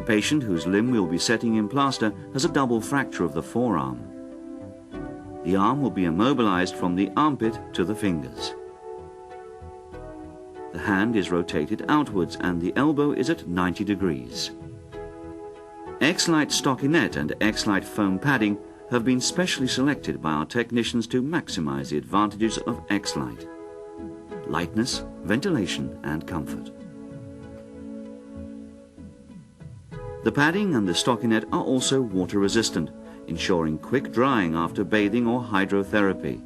patient whose limb we'll be setting in plaster has a double fracture of the forearm. The arm will be immobilized from the armpit to the fingers. The hand is rotated outwards and the elbow is at 90 degrees. Xlite stockinette and Xlite foam padding have been specially selected by our technicians to maximize the advantages of Xlite: lightness, ventilation and comfort. The padding and the stockinette are also water resistant, ensuring quick drying after bathing or hydrotherapy.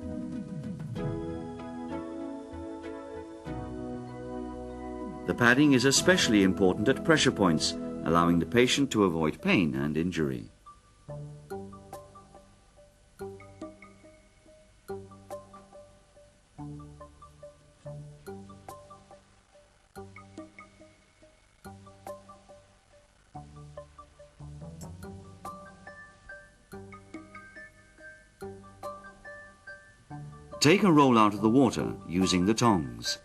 The padding is especially important at pressure points, allowing the patient to avoid pain and injury. Take a roll out of the water using the tongs.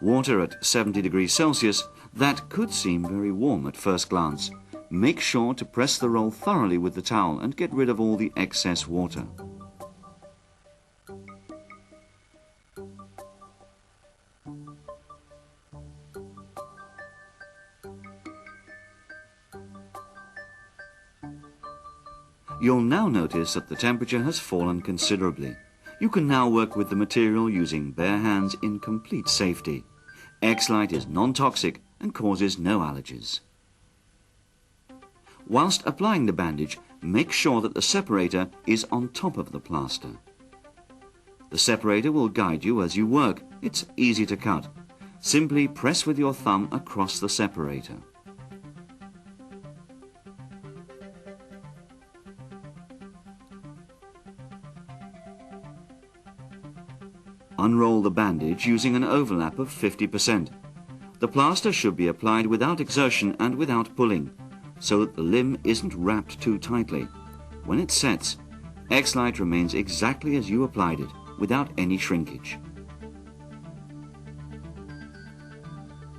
Water at 70 degrees Celsius, that could seem very warm at first glance. Make sure to press the roll thoroughly with the towel and get rid of all the excess water. You'll now notice that the temperature has fallen considerably. You can now work with the material using bare hands in complete safety. Xlite is non-toxic and causes no allergies. Whilst applying the bandage, make sure that the separator is on top of the plaster. The separator will guide you as you work. It's easy to cut. Simply press with your thumb across the separator. Unroll the bandage using an overlap of 50%. The plaster should be applied without exertion and without pulling, so that the limb isn't wrapped too tightly. When it sets, Xlite remains exactly as you applied it, without any shrinkage.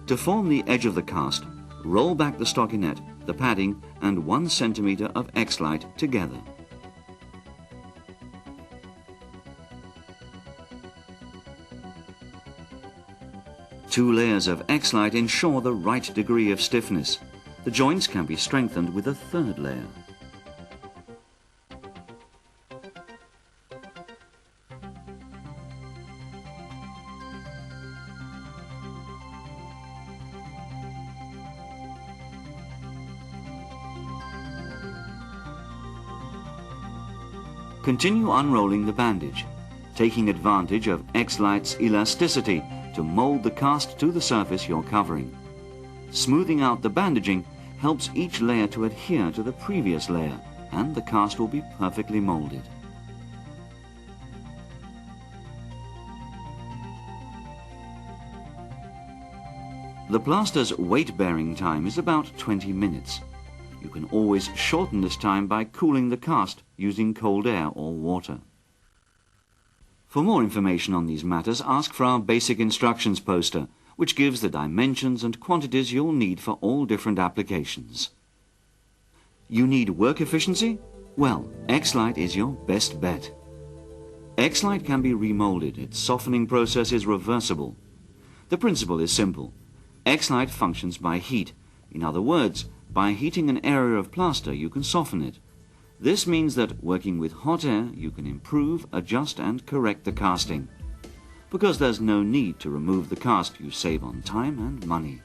To form the edge of the cast, roll back the stockinette, the padding and 1 centimeter of Xlite together. Two layers of Xlite ensure the right degree of stiffness. The joints can be strengthened with a third layer. Continue unrolling the bandage, taking advantage of Xlite's elasticity to mold the cast to the surface you're covering. Smoothing out the bandaging helps each layer to adhere to the previous layer, and the cast will be perfectly molded. The plaster's weight-bearing time is about 20 minutes. You can always shorten this time by cooling the cast using cold air or water. For more information on these matters, ask for our basic instructions poster, which gives the dimensions and quantities you'll need for all different applications. You need work efficiency? Well, Xlite is your best bet. Xlite can be remolded. Its softening process is reversible. The principle is simple. Xlite functions by heat. In other words, by heating an area of plaster, you can soften it. This means that working with hot air, you can improve, adjust and correct the casting. Because there's no need to remove the cast, you save on time and money.